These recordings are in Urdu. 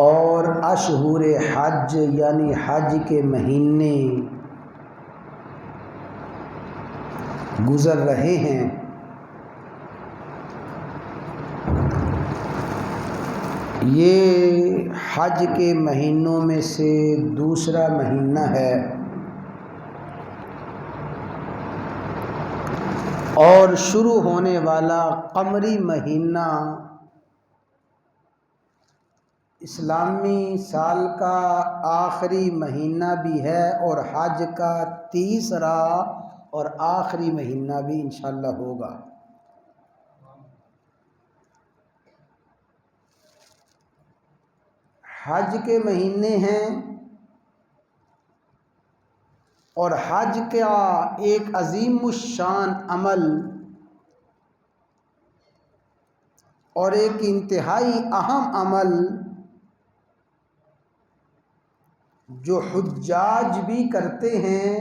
اور اشہر حج یعنی حج کے مہینے گزر رہے ہیں۔ یہ حج کے مہینوں میں سے دوسرا مہینہ ہے اور شروع ہونے والا قمری مہینہ اسلامی سال کا آخری مہینہ بھی ہے اور حج کا تیسرا اور آخری مہینہ بھی انشاءاللہ ہوگا۔ حج کے مہینے ہیں اور حج کا ایک عظیم الشان عمل اور ایک انتہائی اہم عمل جو حجاج بھی کرتے ہیں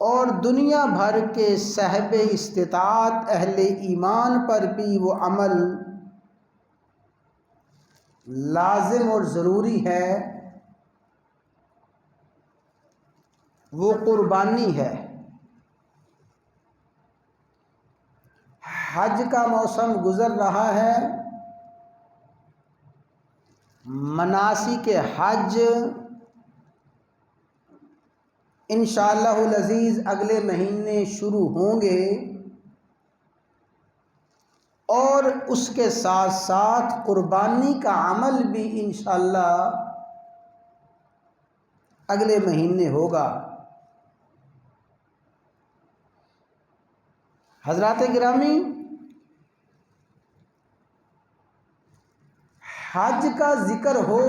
اور دنیا بھر کے صاحب استطاعت اہل ایمان پر بھی وہ عمل لازم اور ضروری ہے، وہ قربانی ہے۔ حج کا موسم گزر رہا ہے، مناسک حج انشاءاللہ العزیز اگلے مہینے شروع ہوں گے اور اس کے ساتھ ساتھ قربانی کا عمل بھی انشاءاللہ اگلے مہینے ہوگا۔ حضرات گرامی، حج کا ذکر ہو،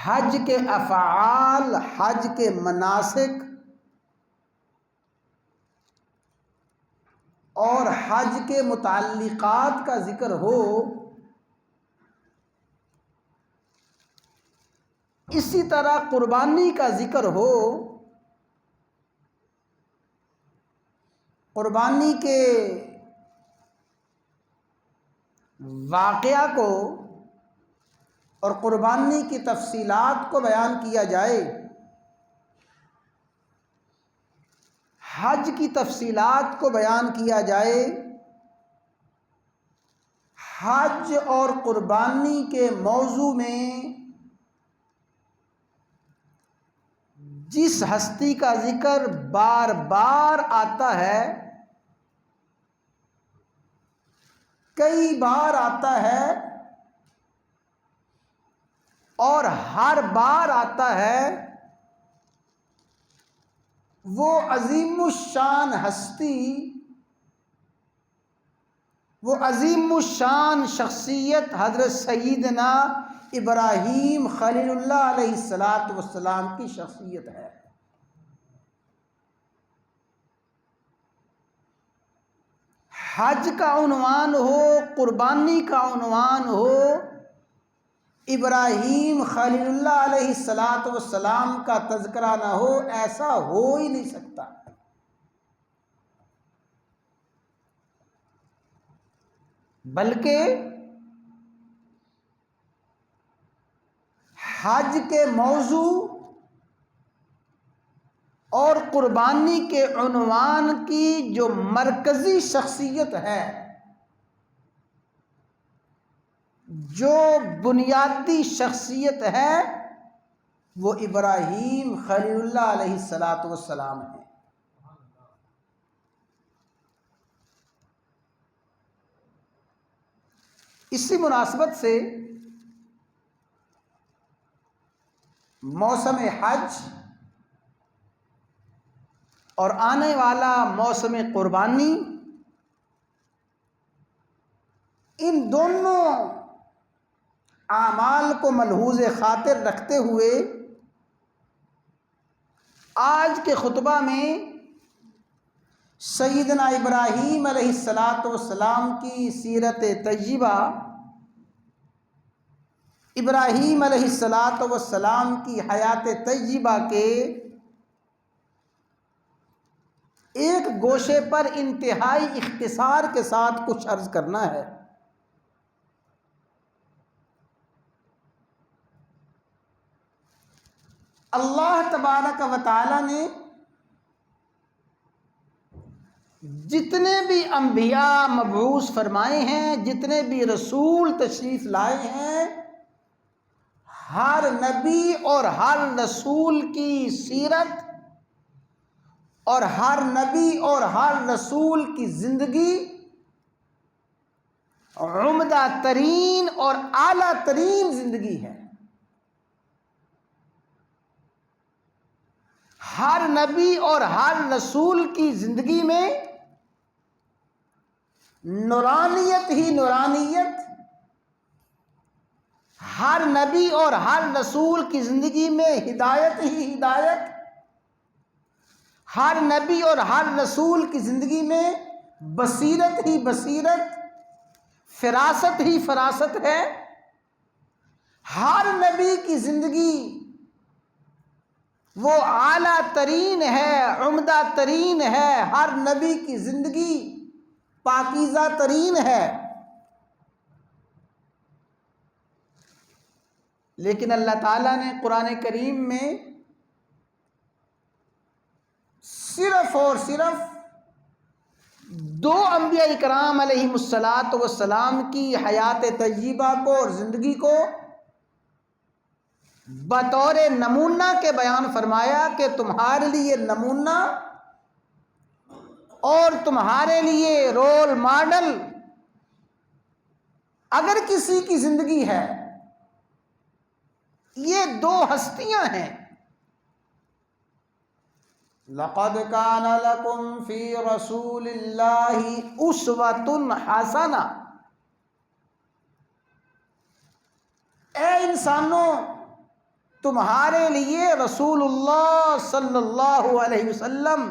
حج کے افعال، حج کے مناسک اور حج کے متعلقات کا ذکر ہو، اسی طرح قربانی کا ذکر ہو، قربانی کے واقعہ کو اور قربانی کی تفصیلات کو بیان کیا جائے، حج کی تفصیلات کو بیان کیا جائے، حج اور قربانی کے موضوع میں جس ہستی کا ذکر بار بار آتا ہے، کئی بار آتا ہے اور ہر بار آتا ہے، وہ عظیم الشان ہستی، وہ عظیم الشان شخصیت حضرت سیدنا ابراہیم خلیل اللہ علیہ السلام کی شخصیت ہے۔ حج کا عنوان ہو، قربانی کا عنوان ہو، ابراہیم خلیل اللہ علیہ السلام کا تذکرہ نہ ہو، ایسا ہو ہی نہیں سکتا۔ بلکہ حج کے موضوع اور قربانی کے عنوان کی جو مرکزی شخصیت ہے، جو بنیادی شخصیت ہے، وہ ابراہیم خلیل اللہ علیہ السلام ہے۔ اسی مناسبت سے موسم حج اور آنے والا موسم قربانی، ان دونوں اعمال کو ملحوظ خاطر رکھتے ہوئے آج کے خطبہ میں سیدنا ابراہیم علیہ السلام کی سیرت طیبہ، ابراہیم علیہ السلام کی حیات طیبہ کے ایک گوشے پر انتہائی اختصار کے ساتھ کچھ عرض کرنا ہے۔ اللہ تبارک و تعالی نے جتنے بھی انبیاء مبعوث فرمائے ہیں، جتنے بھی رسول تشریف لائے ہیں، ہر نبی اور ہر رسول کی سیرت اور ہر نبی اور ہر رسول کی زندگی عمدہ ترین اور اعلیٰ ترین زندگی ہے۔ ہر نبی اور ہر رسول کی زندگی میں نورانیت ہی نورانیت، ہر نبی اور ہر رسول کی زندگی میں ہدایت ہی ہدایت، ہر نبی اور ہر رسول کی زندگی میں بصیرت ہی بصیرت، فراست ہی فراست ہے۔ ہر نبی کی زندگی وہ اعلیٰ ترین ہے، عمدہ ترین ہے، ہر نبی کی زندگی پاکیزہ ترین ہے۔ لیکن اللہ تعالیٰ نے قرآن کریم میں صرف اور صرف دو انبیاء کرام علیہم الصلاۃ والسلام کی حیات طیبہ کو اور زندگی کو بطور نمونہ کے بیان فرمایا کہ تمہارے لیے نمونہ اور تمہارے لیے رول ماڈل اگر کسی کی زندگی ہے، یہ دو ہستیاں ہیں۔ لَقَدْ كَانَ لَكُمْ فِي رَسُولِ اللَّهِ أُسْوَةٌ حَسَنَةٌ۔ اے انسانوں، تمہارے لیے رسول اللہ صلی اللہ علیہ وسلم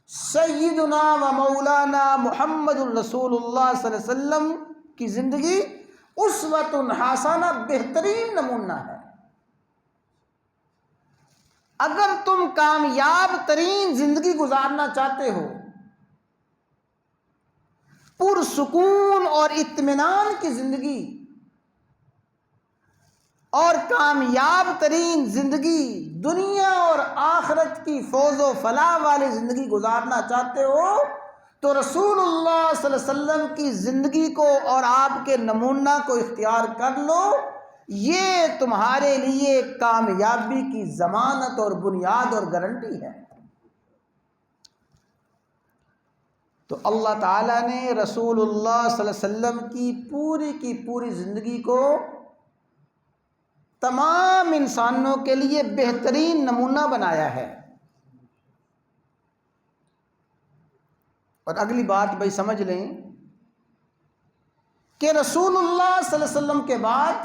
سیدنا و مولانا محمد الرسول اللہ صلی اللہ علیہ وسلم کی زندگی اسوۃ حسنہ، بہترین نمونہ ہے۔ اگر تم کامیاب ترین زندگی گزارنا چاہتے ہو، پرسکون اور اطمینان کی زندگی اور کامیاب ترین زندگی، دنیا اور آخرت کی فوز و فلاح والی زندگی گزارنا چاہتے ہو تو رسول اللہ صلی اللہ علیہ وسلم کی زندگی کو اور آپ کے نمونہ کو اختیار کر لو۔ یہ تمہارے لیے کامیابی کی ضمانت اور بنیاد اور گارنٹی ہے۔ تو اللہ تعالیٰ نے رسول اللہ صلی اللہ علیہ وسلم کی پوری زندگی کو تمام انسانوں کے لیے بہترین نمونہ بنایا ہے۔ اور اگلی بات بھائی سمجھ لیں کہ رسول اللہ صلی اللہ علیہ وسلم کے بعد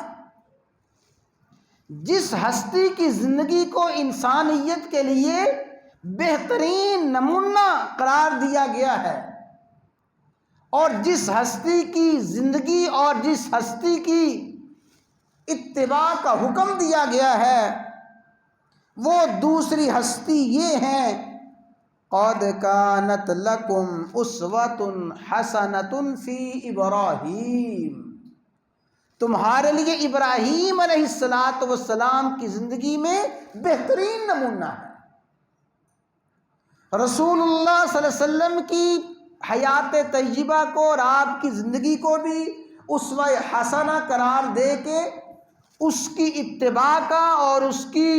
جس ہستی کی زندگی کو انسانیت کے لیے بہترین نمونہ قرار دیا گیا ہے، اور جس ہستی کی زندگی اور جس ہستی کی اتباع کا حکم دیا گیا ہے، وہ دوسری ہستی یہ ہے، قَدْ كَانَتْ لَكُمْ أُسْوَةٌ حَسَنَةٌ فِي إِبْرَاهِيمَ۔ تمہارے لیے ابراہیم علیہ السلام کی زندگی میں بہترین نمونہ ہے۔ رسول اللہ صلی اللہ علیہ وسلم کی حیات طیبہ کو اور آپ کی زندگی کو بھی اسوہ حسنہ قرار دے کے اس کی اتباع کا اور اس کی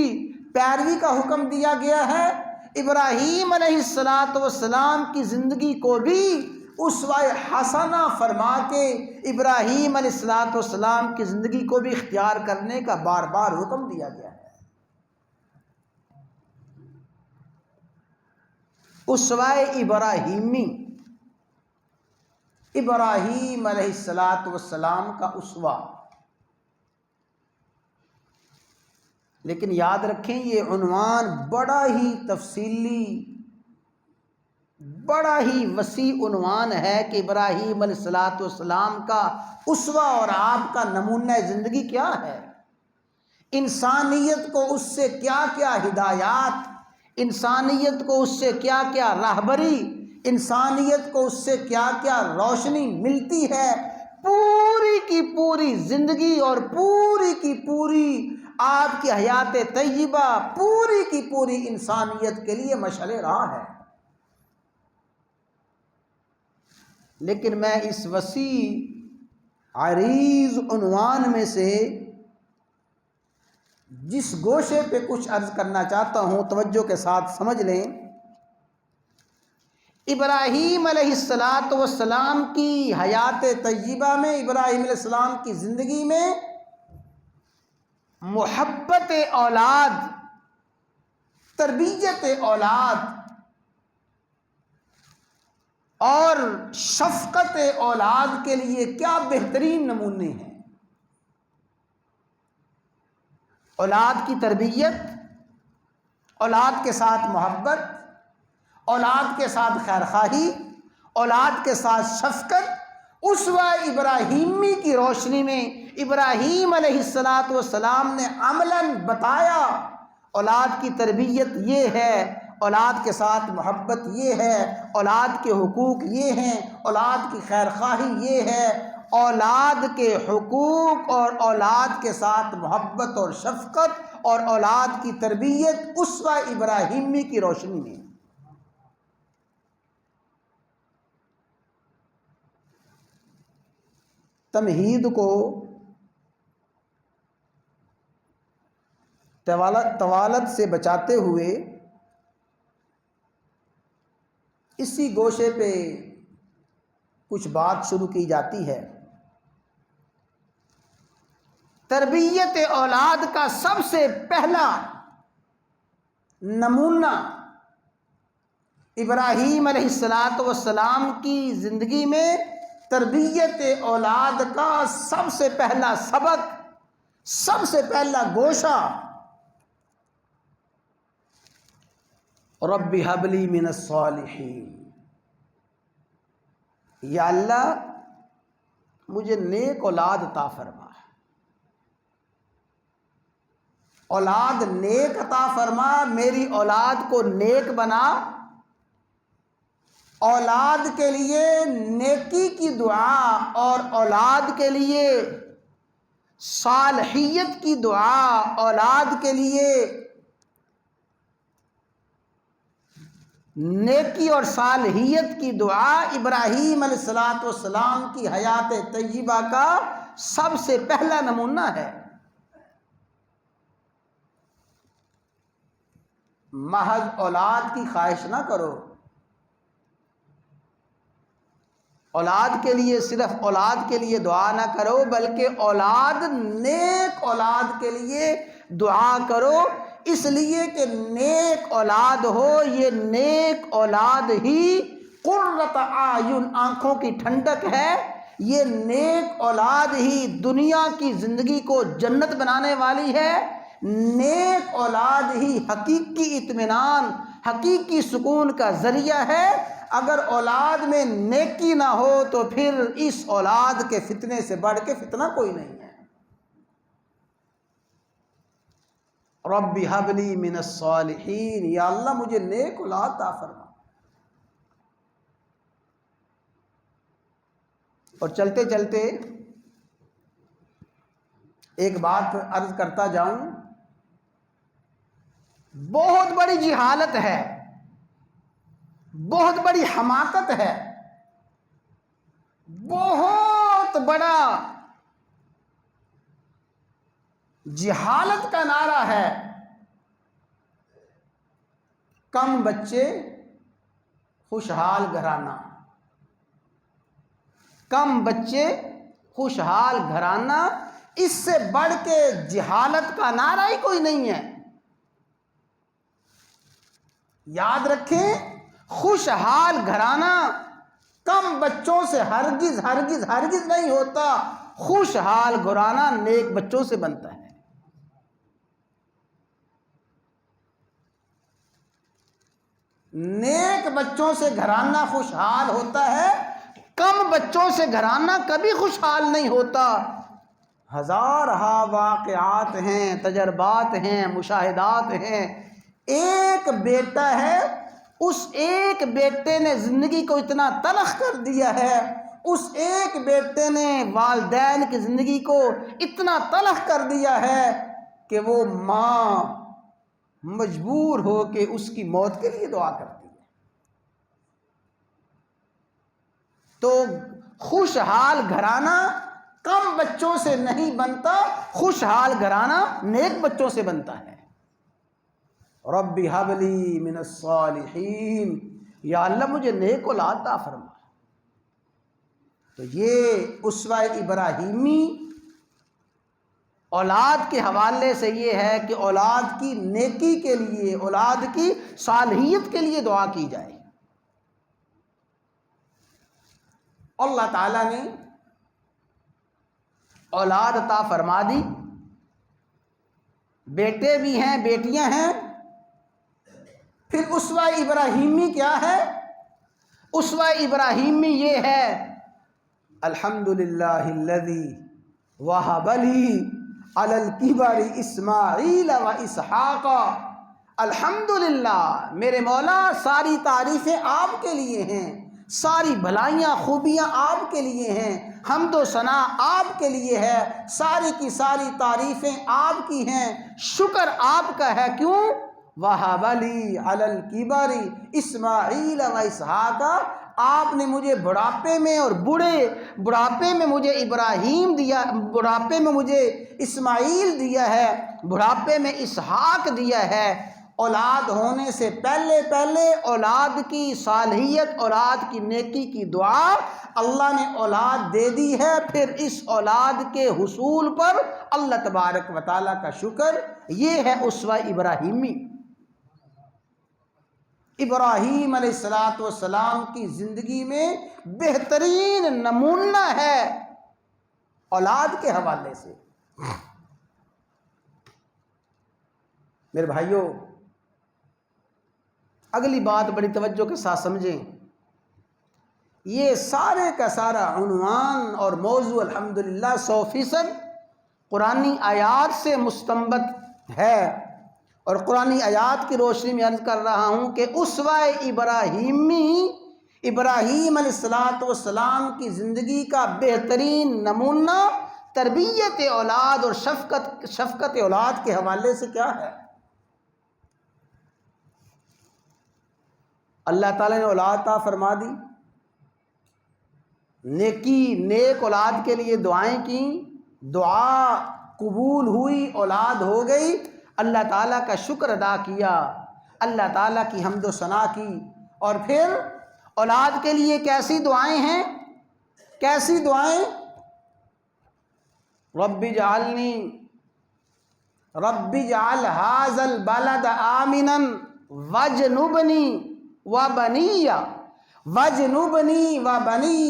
پیروی کا حکم دیا گیا ہے۔ ابراہیم علیہ السلام کی زندگی کو بھی اسوہ حسنہ فرما کے ابراہیم علیہ السلام کی زندگی کو بھی اختیار کرنے کا بار بار حکم دیا گیا ہے۔ اسوہ ابراہیمی، ابراہیم علیہ السلام کا اسوہ۔ لیکن یاد رکھیں یہ عنوان بڑا ہی تفصیلی، بڑا ہی وسیع عنوان ہے کہ ابراہیم علیہ السلام کا اسوہ اور آپ کا نمونہ زندگی کیا ہے، انسانیت کو اس سے کیا کیا ہدایات، انسانیت کو اس سے کیا کیا راہبری، انسانیت کو اس سے کیا کیا روشنی ملتی ہے، پوری کی پوری زندگی اور پوری کی پوری آپ کی حیات طیبہ پوری کی پوری انسانیت کے لیے مشعل راہ ہے۔ لیکن میں اس وسیع عریض عنوان میں سے جس گوشے پہ کچھ عرض کرنا چاہتا ہوں، توجہ کے ساتھ سمجھ لیں۔ ابراہیم علیہ السلام کی حیات طیبہ میں، ابراہیم علیہ السلام کی زندگی میں محبت اولاد، تربیت اولاد اور شفقت اولاد کے لیے کیا بہترین نمونے ہیں۔ اولاد کی تربیت، اولاد کے ساتھ محبت، اولاد کے ساتھ خیرخواہی، اولاد کے ساتھ شفقت، اسوہ ابراہیمی کی روشنی میں ابراہیم علیہ السلام نے عملاً بتایا اولاد کی تربیت یہ ہے، اولاد کے ساتھ محبت یہ ہے، اولاد کے حقوق یہ ہیں، اولاد کی خیرخواہی یہ ہے۔ اولاد کے حقوق اور اولاد کے ساتھ محبت اور شفقت اور اولاد کی تربیت اسوہ ابراہیمی کی روشنی میں۔ تمہید کو طوالت سے بچاتے ہوئے اسی گوشے پہ کچھ بات شروع کی جاتی ہے۔ تربیت اولاد کا سب سے پہلا نمونہ ابراہیم علیہ السلام کی زندگی میں تربیت اولاد کا سب سے پہلا سبق، سب سے پہلا گوشہ رب ہب لی من الصالحین، یا اللہ مجھے نیک اولاد عطا فرما، اولاد نیک عطا فرما، میری اولاد کو نیک بنا۔ اولاد کے لیے نیکی کی دعا اور اولاد کے لیے صالحیت کی دعا، اولاد کے لیے نیکی اور صالحیت کی دعا ابراہیم علیہ السلام کی حیات طیبہ کا سب سے پہلا نمونہ ہے۔ محض اولاد کی خواہش نہ کرو، اولاد کے لیے صرف اولاد کے لیے دعا نہ کرو، بلکہ اولاد نیک اولاد کے لیے دعا کرو، اس لیے کہ نیک اولاد ہو، یہ نیک اولاد ہی قرۃ اعین، آنکھوں کی ٹھنڈک ہے، یہ نیک اولاد ہی دنیا کی زندگی کو جنت بنانے والی ہے، نیک اولاد ہی حقیقی اطمینان، حقیقی سکون کا ذریعہ ہے۔ اگر اولاد میں نیکی نہ ہو تو پھر اس اولاد کے فتنے سے بڑھ کے فتنہ کوئی نہیں ہے۔ رب ہب لی من الصالحین، یا اللہ مجھے نیک اولاد عطا فرما۔ اور چلتے چلتے ایک بات عرض کرتا جاؤں، بہت بڑی جہالت ہے، بہت بڑی حماقت ہے، بہت بڑا جہالت کا نعرہ ہے، کم بچے خوشحال گھرانہ، کم بچے خوشحال گھرانہ، اس سے بڑھ کے جہالت کا نعرہ ہی کوئی نہیں ہے۔ یاد رکھیں، خوشحال گھرانہ کم بچوں سے ہرگز ہرگز ہرگز نہیں ہوتا، خوشحال گھرانہ نیک بچوں سے بنتا ہے۔ نیک بچوں سے گھرانہ خوشحال ہوتا ہے، کم بچوں سے گھرانہ کبھی خوشحال نہیں ہوتا۔ ہزارہا واقعات ہیں، تجربات ہیں، مشاہدات ہیں، ایک بیٹا ہے، اس ایک بیٹے نے زندگی کو اتنا تلخ کر دیا ہے، اس ایک بیٹے نے والدین کی زندگی کو اتنا تلخ کر دیا ہے کہ وہ ماں مجبور ہو کے اس کی موت کے لیے دعا کرتی ہے۔ تو خوشحال گھرانہ کم بچوں سے نہیں بنتا، خوشحال گھرانہ نیک بچوں سے بنتا ہے۔ رب ہب لی من الصالحین، یا اللہ مجھے نیک اولاد عطا فرما۔ تو یہ اسوہ ابراہیمی اولاد کے حوالے سے یہ ہے کہ اولاد کی نیکی کے لیے، اولاد کی صالحیت کے لیے دعا کی جائے۔ اللہ تعالیٰ نے اولاد عطا فرما دی، بیٹے بھی ہیں بیٹیاں ہیں۔ پھر اسوہ ابراہیمی کیا ہے؟ اسوہ ابراہیمی یہ ہے الحمدللہ الذی وہب لی علی الکبر اسماعیل و اسحاق۔ الحمدللہ، میرے مولا ساری تعریفیں آپ کے لیے ہیں، ساری بھلائیاں خوبیاں آپ کے لیے ہیں، حمد و ثنا آپ کے لیے ہے، ساری کی ساری تعریفیں آپ کی ہیں، شکر آپ کا ہے۔ کیوں؟ وَهَبَ لِي عَلَى الْكِبَرِ اسماعیل و اسحاق، آپ نے مجھے بڑھاپے میں اور بڑھاپے میں مجھے ابراہیم دیا، بڑھاپے میں مجھے اسماعیل دیا ہے، بڑھاپے میں اسحاق دیا ہے۔ اولاد ہونے سے پہلے اولاد کی صالحیت، اولاد کی نیکی کی دعا، اللہ نے اولاد دے دی ہے، پھر اس اولاد کے حصول پر اللہ تبارک و تعالیٰ کا شکر، یہ ہے اسوہ ابراہیمی۔ ابراہیم علیہ السلام کی زندگی میں بہترین نمونہ ہے اولاد کے حوالے سے۔ میرے بھائیوں، اگلی بات بڑی توجہ کے ساتھ سمجھیں۔ یہ سارے کا سارا عنوان اور موضوع الحمدللہ 100% قرآنی آیات سے مستنبط ہے، اور قرآنی آیات کی روشنی میں عرض کر رہا ہوں کہ اسوہ ابراہیم علیہ السلام کی زندگی کا بہترین نمونہ تربیت اولاد اور شفقت اولاد کے حوالے سے کیا ہے؟ اللہ تعالیٰ نے اولاد عطا فرما دی، نیک اولاد کے لیے دعائیں کی، دعا قبول ہوئی، اولاد ہو گئی، اللہ تعالیٰ کا شکر ادا کیا، اللہ تعالیٰ کی حمد و ثنا کی، اور پھر اولاد کے لیے کیسی دعائیں ہیں؟ کیسی دعائیں؟ رب اجعل ھذا البلد آمنا واجنبنی وبنی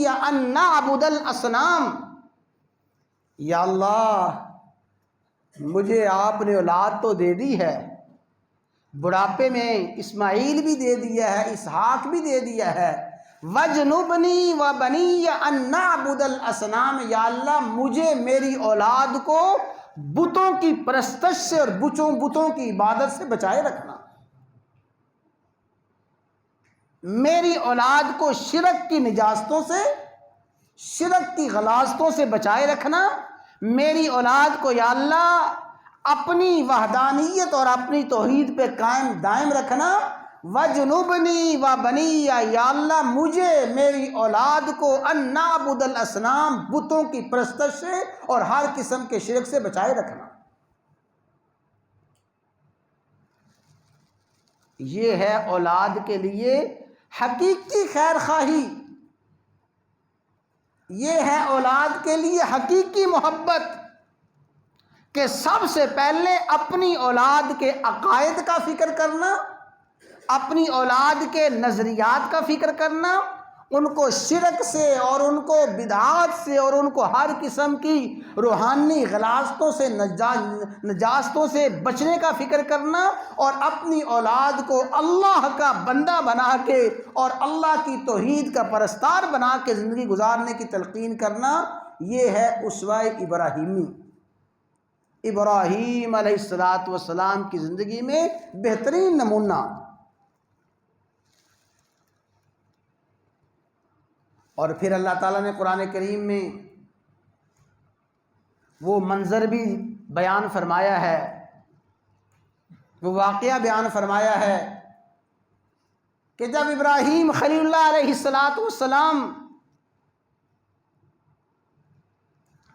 ان نعبد الاصنام۔ یا اللہ، مجھے آپ نے اولاد تو دے دی ہے، بڑھاپے میں اسماعیل بھی دے دیا ہے، اسحاق بھی دے دیا ہے، وجنبنی وبنی ان نعبد الاصنام، یا اللہ مجھے میری اولاد کو بتوں کی پرستش سے اور بتوں کی عبادت سے بچائے رکھنا، میری اولاد کو شرک کی نجاستوں سے، شرک کی غلاظتوں سے بچائے رکھنا، میری اولاد کو یا اللہ اپنی وحدانیت اور اپنی توحید پہ قائم دائم رکھنا، وجنبنی وبنی، یا اللہ مجھے میری اولاد کو ان نعبد الاصنام، بتوں کی پرستش سے اور ہر قسم کے شرک سے بچائے رکھنا۔ یہ ہے اولاد کے لیے حقیقی خیر خواہی، یہ ہے اولاد کے لیے حقیقی محبت، کہ سب سے پہلے اپنی اولاد کے عقائد کا فکر کرنا، اپنی اولاد کے نظریات کا فکر کرنا، ان کو شرک سے اور ان کو بدعات سے اور ان کو ہر قسم کی روحانی غلاظتوں سے، نجاستوں سے بچنے کا فکر کرنا، اور اپنی اولاد کو اللہ کا بندہ بنا کے اور اللہ کی توحید کا پرستار بنا کے زندگی گزارنے کی تلقین کرنا، یہ ہے اسوہ ابراہیمی۔ ابراہیم علیہ السلام کی زندگی میں بہترین نمونہ۔ اور پھر اللہ تعالیٰ نے قرآن کریم میں وہ منظر بھی بیان فرمایا ہے، وہ واقعہ بیان فرمایا ہے کہ جب ابراہیم خلیل اللہ علیہ السلام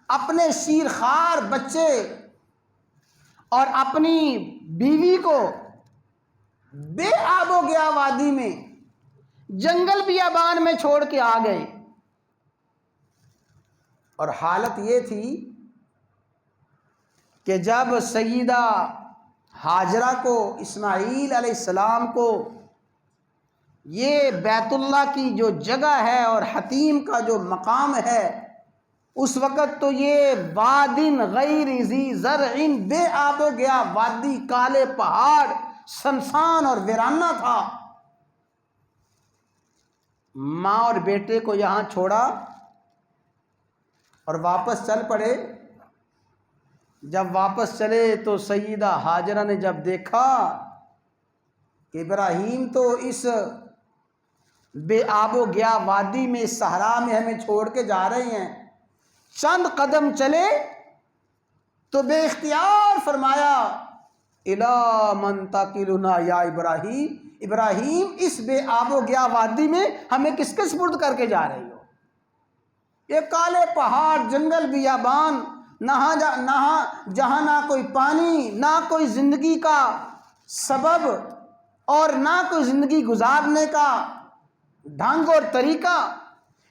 اپنے شیرخوار بچے اور اپنی بیوی کو بے آب و گیا وادی میں جنگل بیابان میں چھوڑ کے آ گئے، اور حالت یہ تھی کہ جب سیدہ ہاجرہ کو، اسماعیل علیہ السلام کو یہ بیت اللہ کی جو جگہ ہے اور حتیم کا جو مقام ہے، اس وقت تو یہ وادن غیر ذی زرع، بے آب و گیا وادی، کالے پہاڑ، سنسان اور ویرانہ تھا۔ ماں اور بیٹے کو یہاں چھوڑا اور واپس چل پڑے۔ جب واپس چلے تو سیدہ ہاجرہ نے جب دیکھا کہ ابراہیم تو اس بے آب و گیا وادی میں، صحرا میں ہمیں چھوڑ کے جا رہے ہیں، چند قدم چلے تو بے اختیار فرمایا اِلَىٰ مَن تَقِلُنَا یا ابراہیم، ابراہیم اس بے آب و گیا وادی میں ہمیں کس کے سپرد کر کے جا رہی ہو؟ یہ کالے پہاڑ، جنگل بیابان، جہاں نہ کوئی پانی، نہ کوئی زندگی کا سبب اور نہ کوئی زندگی گزارنے کا ڈھنگ اور طریقہ۔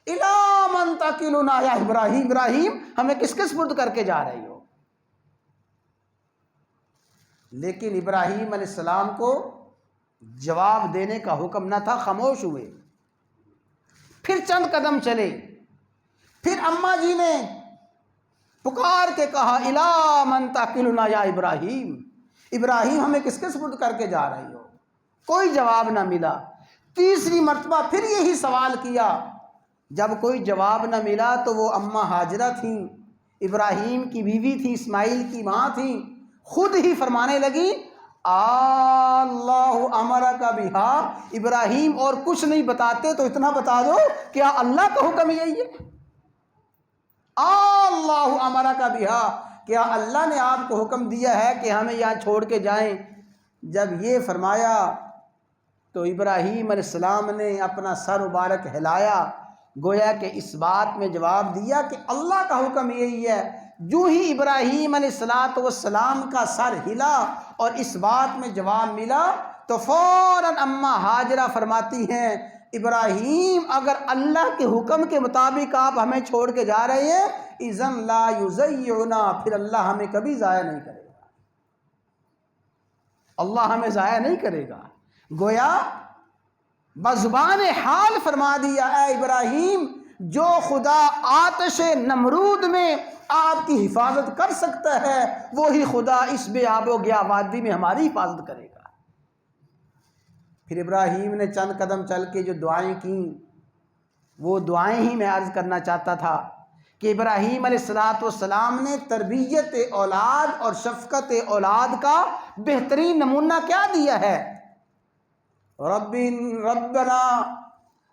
اِلَىٰ مَن تَقِلُنَا یا ابراہیم، ابراہیم ہمیں کس کے سپرد کر کے جا رہی ہو؟ لیکن ابراہیم علیہ السلام کو جواب دینے کا حکم نہ تھا، خاموش ہوئے۔ پھر چند قدم چلے، پھر اماں جی نے پکار کے کہا اِلَىٰ مَن تَقِلُنَا یا ابراہیم، ابراہیم ہمیں کس کے سپرد کر کے جا رہی ہو؟ کوئی جواب نہ ملا۔ تیسری مرتبہ پھر یہی سوال کیا۔ جب کوئی جواب نہ ملا تو وہ اماں ہاجرہ تھیں، ابراہیم کی بیوی تھی، اسماعیل کی ماں تھیں، خود ہی فرمانے لگی اللہ امرک بہا، ابراہیم اور کچھ نہیں بتاتے تو اتنا بتا دو، کیا اللہ کا حکم یہی ہے؟ اللہ امرک بہا، کیا اللہ نے آپ کو حکم دیا ہے کہ ہمیں یہاں چھوڑ کے جائیں؟ جب یہ فرمایا تو ابراہیم علیہ السلام نے اپنا سر مبارک ہلایا، گویا کہ اس بات میں جواب دیا کہ اللہ کا حکم یہی ہے۔ جو ہی ابراہیم علیہ السلام کا سر ہلا اور اس بات میں جواب ملا تو فوراً اماں ہاجرہ فرماتی ہیں ابراہیم اگر اللہ کے حکم کے مطابق آپ ہمیں چھوڑ کے جا رہے ہیں، اذن لا یضیعنا، پھر اللہ ہمیں کبھی ضائع نہیں کرے گا، اللہ ہمیں ضائع نہیں کرے گا۔ گویا بزبان حال فرما دیا، اے ابراہیم جو خدا آتش نمرود میں آپ کی حفاظت کر سکتا ہے وہی خدا اس بے آب و گیا وادی میں ہماری حفاظت کرے گا۔ پھر ابراہیم نے چند قدم چل کے جو دعائیں کیں وہ دعائیں ہی میں عرض کرنا چاہتا تھا کہ ابراہیم علیہ السلام نے تربیت اولاد اور شفقت اولاد کا بہترین نمونہ کیا دیا ہے؟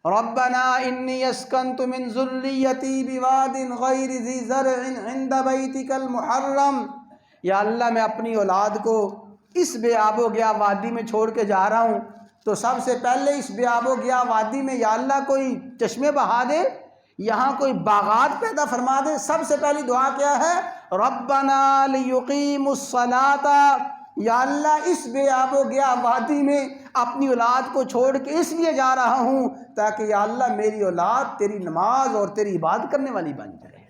ربنا انی اسکنت من ذریتی بواد غیر ذی زرع عند بیتک المحرم، یا اللہ میں اپنی اولاد کو اس بے آب و گیا وادی میں چھوڑ کے جا رہا ہوں، تو سب سے پہلے اس بے آب و گیا وادی میں یا اللہ کوئی چشمے بہا دے، یہاں کوئی باغات پیدا فرما دے۔ سب سے پہلی دعا کیا ہے؟ ربنا لیقیموا الصلاۃ، یا اللہ اس بے آب و گیا وادی میں اپنی اولاد کو چھوڑ کے اس لیے جا رہا ہوں تاکہ یا اللہ میری اولاد تیری نماز اور تیری عبادت کرنے والی بن جائے۔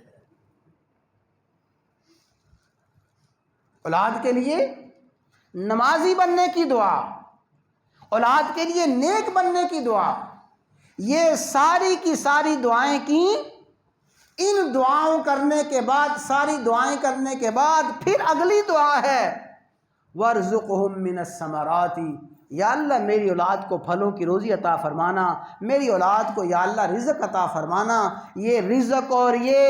اولاد کے لیے نمازی بننے کی دعا، اولاد کے لیے نیک بننے کی دعا، یہ ساری کی ساری دعائیں کی۔ ان دعاؤں کرنے کے بعد، ساری دعائیں کرنے کے بعد پھر اگلی دعا ہے وَارْزُقْهُم مِّنَ الثَّمَرَاتِ، یا اللہ میری اولاد کو پھلوں کی روزی عطا فرمانا، میری اولاد کو یا اللہ رزق عطا فرمانا۔ یہ رزق اور یہ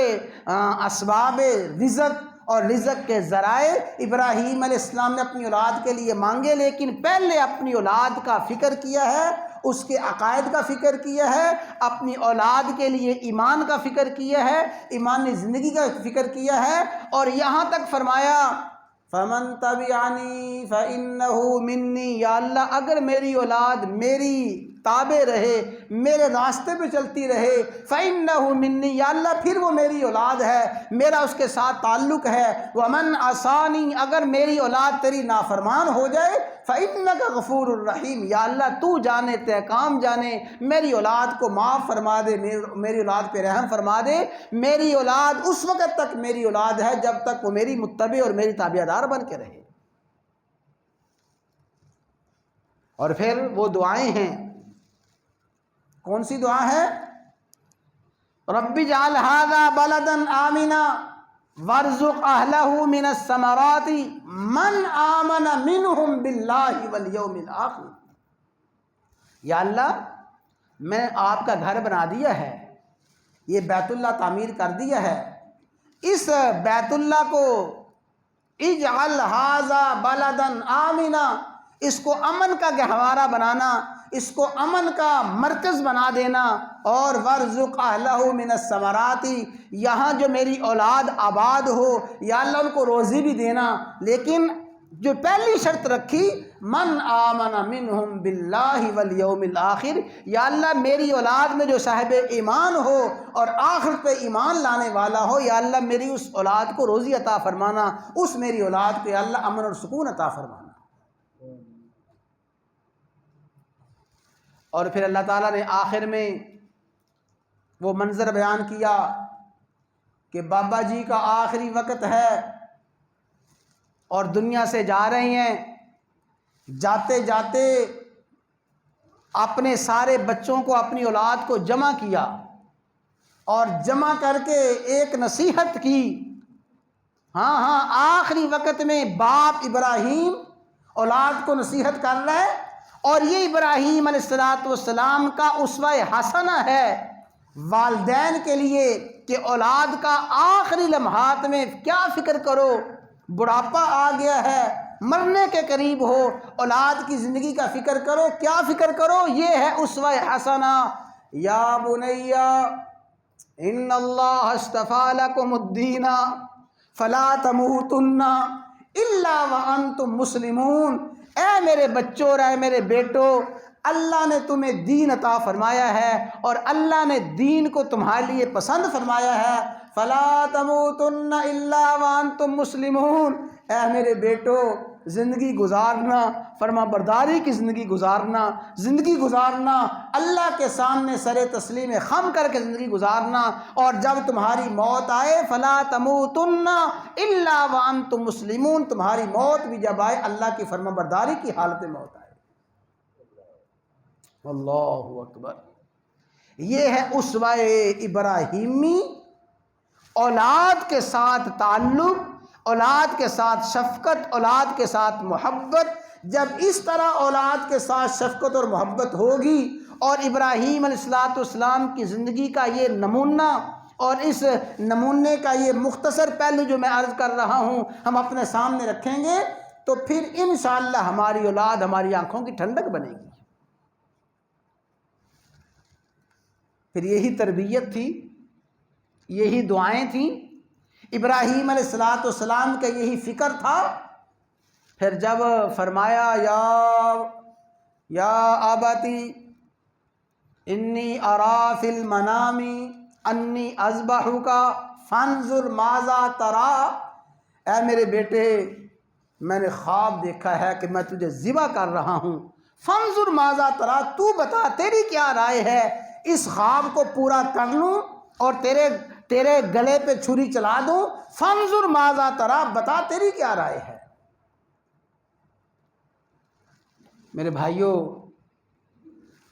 اسباب رزق اور رزق کے ذرائع ابراہیم علیہ السلام نے اپنی اولاد کے لیے مانگے، لیکن پہلے اپنی اولاد کا فکر کیا ہے، اس کے عقائد کا فکر کیا ہے، اپنی اولاد کے لیے ایمان کا فکر کیا ہے، ایمانی زندگی کا فکر کیا ہے، اور یہاں تک فرمایا فَمَن تَبِعَنِي فَإِنَّهُ مِنِّي، یا اللہ اگر میری اولاد میری تابع رہے، میرے راستے پہ چلتی رہے، فَإِنَّهُ مِنِّي، یا اللہ پھر وہ میری اولاد ہے، میرا اس کے ساتھ تعلق ہے، وَمَنْ عَصَانِي، اگر میری اولاد تیری نافرمان ہو جائے، فَإِنَّكَ غَفُورٌ رَحِيمٌ، یا اللہ تو جانے تے کام جانے، میری اولاد کو معاف فرما دے، میری اولاد پہ رحم فرما دے، میری اولاد اس وقت تک میری اولاد ہے جب تک وہ میری متبع اور میری تابع دار بن کے رہے۔ اور پھر وہ دعائیں ہیں، کون سی دعا ہے؟ رب اجعل ھذا بلدا آمنا وارزق اہلہ من الثمرات من آمن منہم باللہ والیوم الآخر، یا اللہ میں آپ کا گھر بنا دیا ہے، یہ بیت اللہ تعمیر کر دیا ہے، اس بیت اللہ کو اجعل ھذا بلدا آمنا، اس کو امن کا گہوارہ بنانا، اس کو امن کا مرکز بنا دینا، اور وارزق اہلہ من الثمرات، یہاں جو میری اولاد آباد ہو یا اللہ ان کو روزی بھی دینا، لیکن جو پہلی شرط رکھی من آمن منہم باللہ والیوم الآخر، یا اللہ میری اولاد میں جو صاحب ایمان ہو اور آخرت پہ ایمان لانے والا ہو، یا اللہ میری اس اولاد کو روزی عطا فرمانا، اس میری اولاد کو یا اللہ امن اور سکون عطا فرمانا۔ اور پھر اللہ تعالیٰ نے آخر میں وہ منظر بیان کیا کہ بابا جی کا آخری وقت ہے اور دنیا سے جا رہے ہیں، جاتے جاتے اپنے سارے بچوں کو، اپنی اولاد کو جمع کیا اور جمع کر کے ایک نصیحت کی۔ ہاں آخری وقت میں باپ ابراہیم اولاد کو نصیحت کر رہا ہے، اور یہ ابراہیم علیہ السلام کا اسوہ حسنہ ہے والدین کے لیے کہ اولاد کا آخری لمحات میں کیا فکر کرو، بڑھاپا آ گیا ہے، مرنے کے قریب ہو، اولاد کی زندگی کا فکر کرو، کیا فکر کرو، یہ ہے اسوہ حسنہ۔ یا بنی ان اللہ اصطفی لکم الدین فلا تموتن الا وانتم مسلمون، اے میرے بچوں اور اے میرے بیٹو، اللہ نے تمہیں دین عطا فرمایا ہے اور اللہ نے دین کو تمہارے لیے پسند فرمایا ہے، فلا تموتن الا وانتم مسلمون، اے میرے بیٹو زندگی گزارنا، فرما برداری کی زندگی گزارنا، اللہ کے سامنے سر تسلیم خم کر کے زندگی گزارنا، اور جب تمہاری موت آئے فلا تموتن الا وانتم مسلمون، تمہاری موت بھی جب آئے اللہ کی فرما برداری کی حالت موت آئے۔ اللہ اکبر۔ یہ ہے اسوہ ابراہیمی، اولاد کے ساتھ تعلق، اولاد کے ساتھ شفقت، اولاد کے ساتھ محبت۔ جب اس طرح اولاد کے ساتھ شفقت اور محبت ہوگی، اور ابراہیم علیہ السلام کی زندگی کا یہ نمونہ اور اس نمونے کا یہ مختصر پہلو جو میں عرض کر رہا ہوں ہم اپنے سامنے رکھیں گے، تو پھر انشاءاللہ ہماری اولاد ہماری آنکھوں کی ٹھنڈک بنے گی۔ پھر یہی تربیت تھی، یہی دعائیں تھیں، ابراہیم علیہ السلام کا یہی فکر تھا۔ پھر جب فرمایا یا آباتی انی ارا فی المنام انی اذبحک فانظر ماذا ترا، اے میرے بیٹے میں نے خواب دیکھا ہے کہ میں تجھے ذبح کر رہا ہوں، فانظر ماذا ترا، تو بتا تیری کیا رائے ہے، اس خواب کو پورا کر لوں اور تیرے گلے پہ چھری چلا دوں، فانظر ماذا ترا، بتا تیری کیا رائے ہے۔ میرے بھائیوں،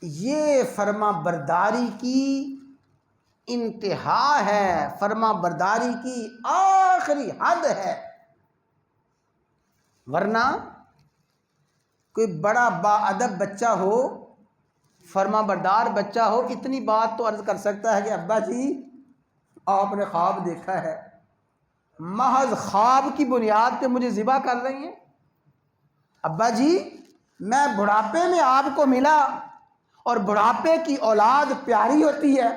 یہ فرما برداری کی انتہا ہے، فرما برداری کی آخری حد ہے، ورنہ کوئی بڑا با ادب بچہ ہو، فرما بردار بچہ ہو، اتنی بات تو عرض کر سکتا ہے کہ ابا جی آپ نے خواب دیکھا ہے محض خواب کی بنیاد پہ مجھے ذبح کر رہی ہیں؟ ابا جی میں بڑھاپے میں آپ کو ملا اور بڑھاپے کی اولاد پیاری ہوتی ہے،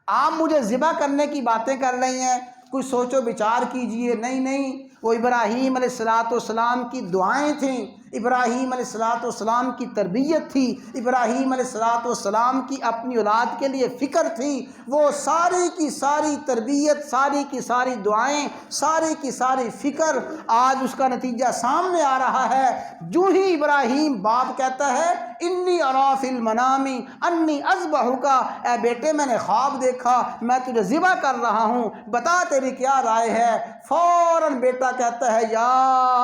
آپ مجھے ذبح کرنے کی باتیں کر رہی ہیں، کچھ سوچو بچار کیجئے۔ نہیں نہیں، وہ ابراہیم علیہ السلام کی دعائیں تھیں، ابراہیم علیہ السلام کی تربیت تھی، ابراہیم علیہ السلام کی اپنی اولاد کے لیے فکر تھی۔ وہ ساری کی ساری تربیت، ساری کی ساری دعائیں، ساری کی ساری فکر، آج اس کا نتیجہ سامنے آ رہا ہے۔ جو ہی ابراہیم باپ کہتا ہے انی اری فی المنام انی اذبحک، اے بیٹے میں نے خواب دیکھا میں تجھے ذبح کر رہا ہوں، بتا تیری کیا رائے ہے؟ فوراً بیٹا کہتا ہے یا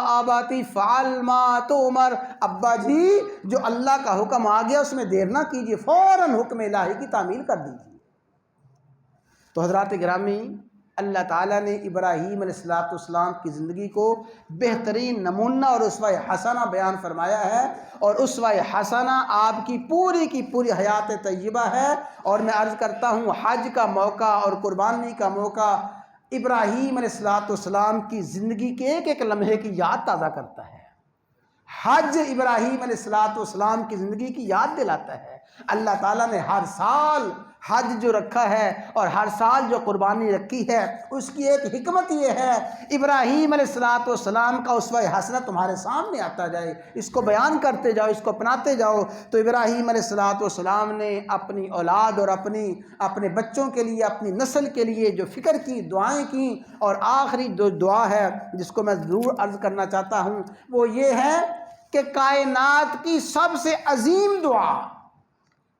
اباتی فعل ما تؤمر، ابا جی جو اللہ کا حکم آ گیا اس میں دیر نہ کیجیے، فوراً حکم الہی کی تعمیل کر دیجیے۔ تو حضرات گرامی، اللہ تعالیٰ نے ابراہیم علیہ السلام کی زندگی کو بہترین نمونہ اور اسوہ حسنہ بیان فرمایا ہے، اور اسوہ حسنہ آپ کی پوری حیات طیبہ ہے۔ اور میں عرض کرتا ہوں حج کا موقع اور قربانی کا موقع ابراہیم علیہ السلام کی زندگی کے ایک ایک لمحے کی یاد تازہ کرتا ہے۔ حج ابراہیم علیہ السلام کی زندگی کی یاد دلاتا ہے۔ اللہ تعالیٰ نے ہر سال حج جو رکھا ہے اور ہر سال جو قربانی رکھی ہے، اس کی ایک حکمت یہ ہے ابراہیم علیہ السلام کا اسوہ حسنہ تمہارے سامنے آتا جائے، اس کو بیان کرتے جاؤ، اس کو اپناتے جاؤ۔ تو ابراہیم علیہ السلام نے اپنی اولاد اور اپنے بچوں کے لیے، اپنی نسل کے لیے جو فکر کی، دعائیں کیں، اور آخری جو دعا ہے جس کو میں ضرور عرض کرنا چاہتا ہوں وہ یہ ہے کہ کائنات کی سب سے عظیم دعا،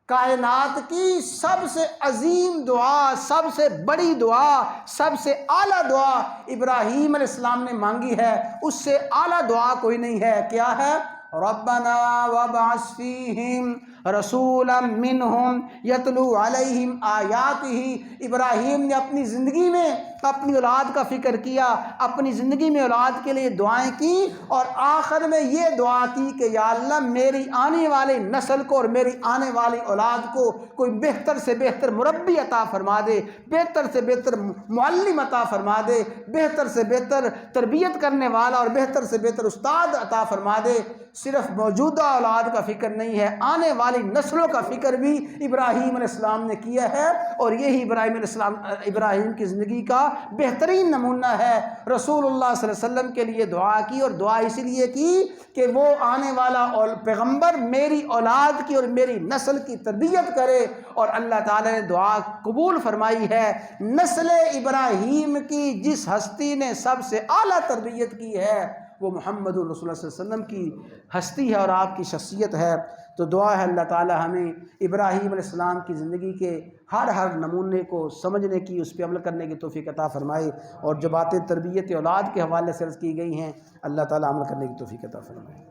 کائنات کی سب سے عظیم دعا، سب سے بڑی دعا، سب سے اعلیٰ دعا ابراہیم علیہ السلام نے مانگی ہے، اس سے اعلیٰ دعا کوئی نہیں ہے۔ کیا ہے؟ ربنا وابعث فیہم رسولا منہم یتلو علیہم آیاتہ۔ ابراہیم نے اپنی زندگی میں اپنی اولاد کا فکر کیا، اپنی زندگی میں اولاد کے لیے دعائیں کی، اور آخر میں یہ دعا کی کہ یا اللہ میری آنے والی نسل کو اور میری آنے والی اولاد کو کوئی بہتر سے بہتر مربی عطا فرما دے، بہتر سے بہتر معلم عطا فرما دے، بہتر سے بہتر تربیت کرنے والا اور بہتر سے بہتر استاد عطا فرما دے۔ صرف موجودہ اولاد کا فکر نہیں ہے، آنے والی نسلوں کا فکر بھی ابراہیم علیہ السلام نے کیا ہے، اور یہی ابراہیم کی زندگی کا بہترین نمونہ ہے۔ رسول اللہ صلی اللہ علیہ وسلم کے لیے دعا کی، اور دعا اس لیے کی کہ وہ آنے والا پیغمبر میری اولاد کی اور میری نسل کی تربیت کرے، اور اللہ تعالی نے دعا قبول فرمائی ہے۔ نسل ابراہیم کی جس ہستی نے سب سے اعلیٰ تربیت کی ہے وہ محمد الرسول اللہ صلی اللہ علیہ وسلم کی ہستی ہے اور آپ کی شخصیت ہے۔ تو دعا ہے اللہ تعالی ہمیں ابراہیم علیہ السلام کی زندگی کے ہر نمونے کو سمجھنے کی، اس پہ عمل کرنے کی توفیق عطا فرمائے، اور جو باتیں تربیت اولاد کے حوالے سے عرض کی گئی ہیں اللہ تعالی عمل کرنے کی توفیق عطا فرمائے۔